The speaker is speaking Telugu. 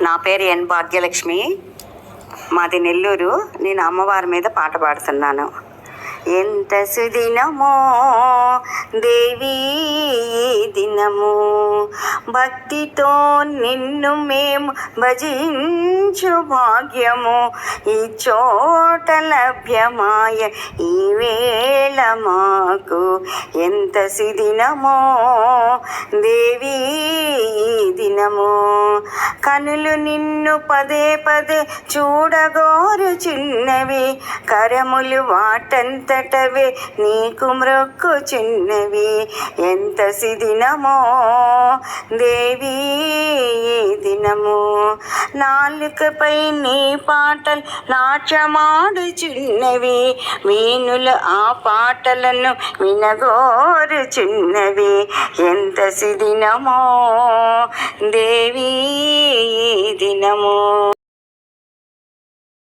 నా పేరు ఎన్ భాగ్యలక్ష్మి, మాది నెల్లూరు. నేను అమ్మవారి మీద పాట పాడుతున్నాను. ఎంత సుదినమో దేవీ దినము, భక్తితో నిన్ను మేము భజించు భాగ్యము ఈ చోట లభ్యమాయ ఈ వేళ మాకు. ఎంత సుదినమో దేవీ దినము, కనులు నిన్ను పదే పదే చూడగోరు చిన్నవి, కరములు వాటంతటవే నీకు మ్రొక్కు చిన్నవి. ఎంత సిదినమో దేవీ దినము, నాలుకపై నీ పాటలు నాట్యమాడు చిన్నవి, వీణులు ఆ పాటలను వినగోరు చిన్నవి. ఎంత సిదినమో దేవీ దినము.